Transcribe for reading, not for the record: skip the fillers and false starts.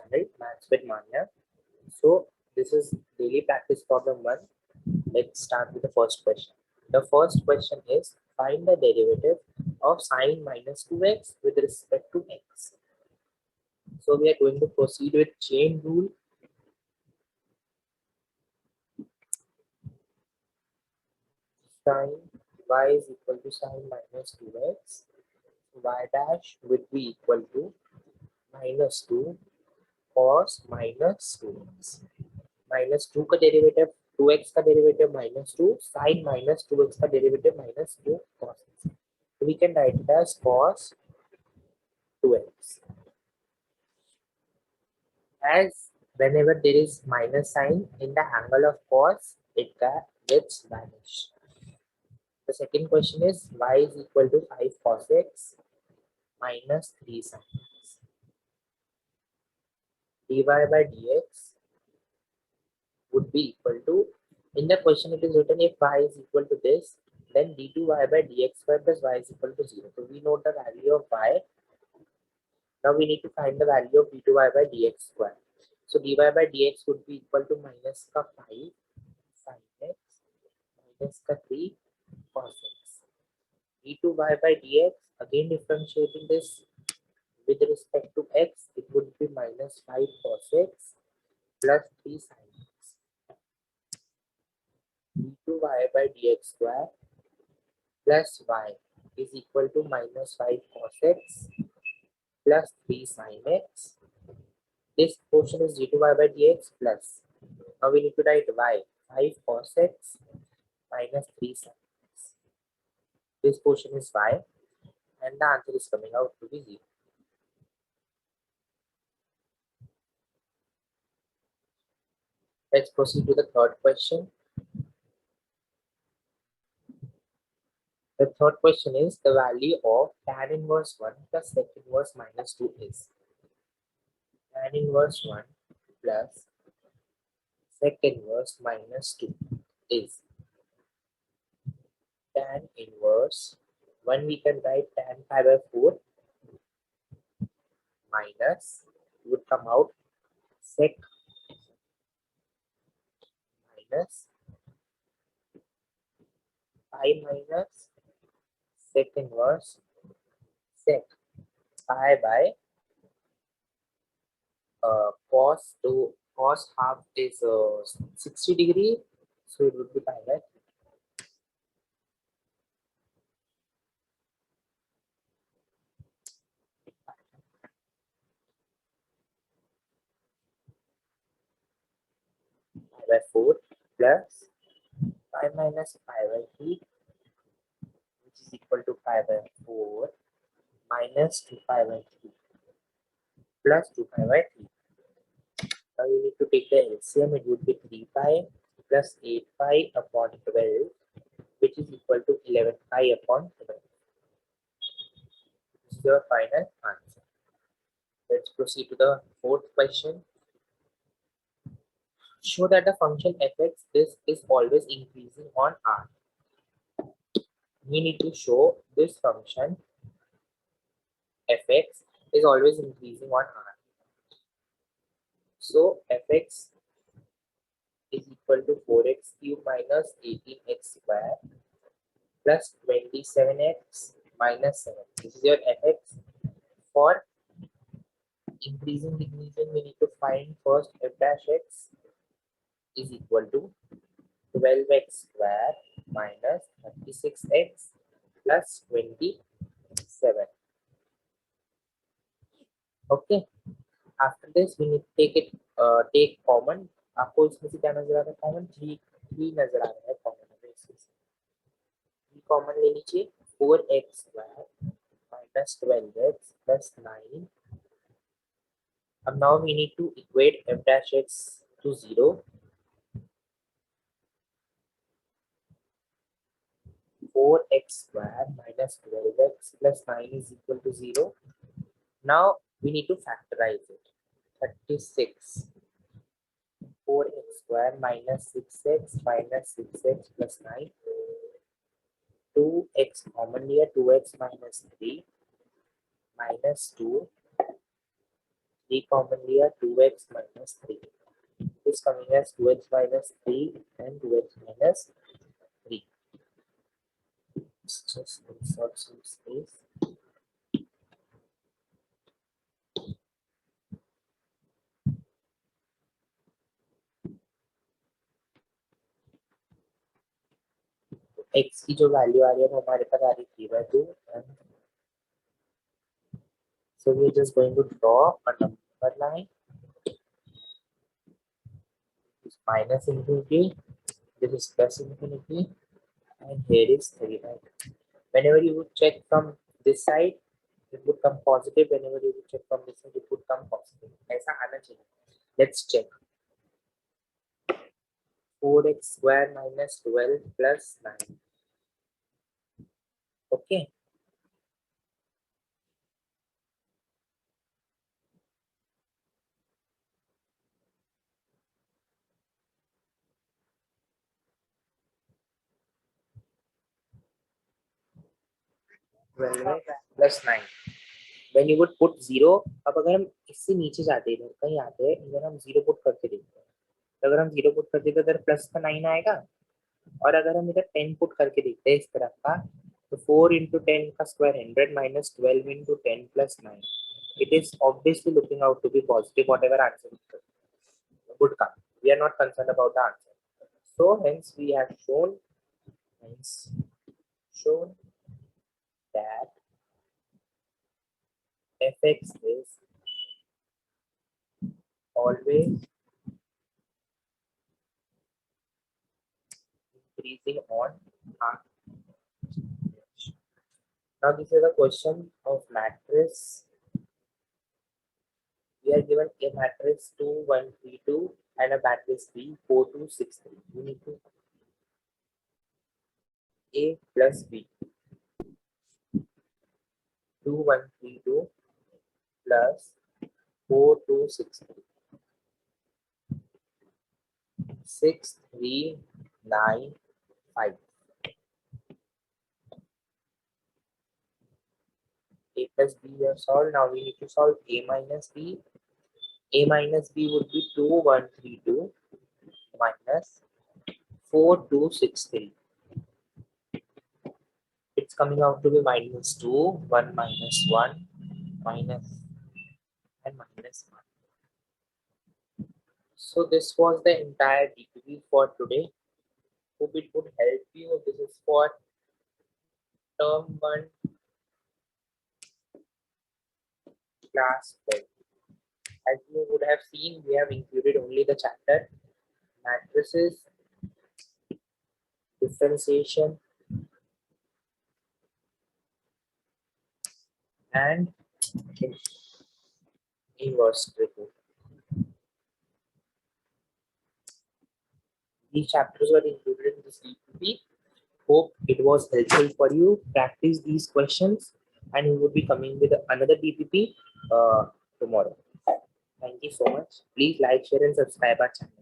channel Maths with Manya. So this is daily practice problem 1. Let's start with the first question. The first question is find the derivative of sine minus 2x with respect to x. So we are going to proceed with chain rule. Sine y is equal to sine minus 2x. Y dash would be equal to minus 2 cos minus 2x. Minus 2 का derivative 2x का derivative minus 2 sin minus 2x का derivative minus 2 cos x. So we can write it as cos 2x. As whenever there is minus sign in the angle of cos, it gets vanished. The second question is y is equal to 5 cos x minus 3 sin x. dy by dx would be equal to, in the question it is written if y is equal to this, then d2y by dx square plus y is equal to 0. So we know the value of y. Now we need to find the value of d2y by dx square. So dy by dx would be equal to minus ka 5 sin x minus ka 3 cos x. d2y by dx, again differentiating this with respect to x, it would be minus 5 cos x plus 3 sin x. d2y by dx square plus y is equal to minus 5 cos x plus 3 sin x. This portion is d2y by dx plus. Now we need to write y 5 cos x minus 3 sin x. This portion is y and the answer is coming out to be 0. Let's proceed to the third question. The third question is the value of tan inverse 1 plus sec inverse minus 2 is. Tan inverse 1 plus sec inverse minus 2 is. Tan inverse 1 we can write tan pi by 4 minus would come out sec minus pi minus sec inverse sec pi by cos half is 60 degree, so it would be pi by 4 plus pi minus pi by 3, which is equal to pi by 4 minus 2 pi by 3 plus 2 pi by 3. Now you need to take the LCM, it would be 3 pi plus 8 pi upon 12, which is equal to 11 pi upon 12. This is your final answer. Let's proceed to the fourth question. Show that the function fx this is always increasing on r. We need to show this function fx is always increasing on r. So fx is equal to 4x cube minus 18x square plus 27x minus 7. This is your fx. For increasing we need to find first f dash x is equal to 12x square minus 36x plus 27. Okay. After this we need to take common. आपको इसमें से क्या नजर आ रहा है? Common 3 नजर आ रहा है कॉमन में इसमें से 3 कॉमन ले लीजिए 4x square minus 12x plus 9. Now we need to equate f dash x to 0. 4x square minus 12x plus 9 is equal to 0. Now we need to factorize it. 36 4x square minus 6x minus 6x plus 9. 2x common here, 2x minus 3 minus 2 3 commonly are 2x minus 3. It is coming as 2x minus 3 and 2x minus 3. Let's just insert some space. X की जो value आ रही है वो हमारे पास आ रही है 3/2 and so we're just going to draw a number line. This is minus infinity, this is plus infinity, and here is 3, right? Whenever you would check from this side, it would come positive. Whenever you would check from this side, it would come positive. ऐसा आना चाहिए. Let's check. 4x square minus 12 plus 9. Okay. Plus 9. When you would put 0, अब अगर हम इससे नीचे जाते हैं कहीं आते हैं इधर हम 0 पुट करके देखते हैं. तो अगर हम 0 पुट करते तो इधर प्लस का 9 आएगा. और अगर हम इधर 10 पुट करके देखते हैं इस तरफ का तो 4 into 10 का square 100 minus 12 into 10 plus 9. It is obviously looking out to be positive. Whatever answer would come, we are not concerned about the answer. So hence we have shown that fx is always increasing on r. Now this is a question of matrix. We are given a matrix 2 1 3 2 and a matrix B 4 2 6 3. We need to A plus B 2 1 3 2 plus 4 2 6 3 6 3 9 5. A plus B we have solved. Now we need to solve A minus B. A minus B would be 2 1 3 2 minus 4 2 6 3. It's coming out to be minus 2 1 minus 1 minus and minus 1. So this was the entire DPP for today. Hope it would help you. This is for term 1 class 12. As you would have seen, we have included only the chapter matrices, differentiation, and inverse triple. These chapters were included in this DPP. Hope it was helpful for you. Practice these questions and we will be coming with another DPP tomorrow. Thank you so much. Please like, share and subscribe our channel.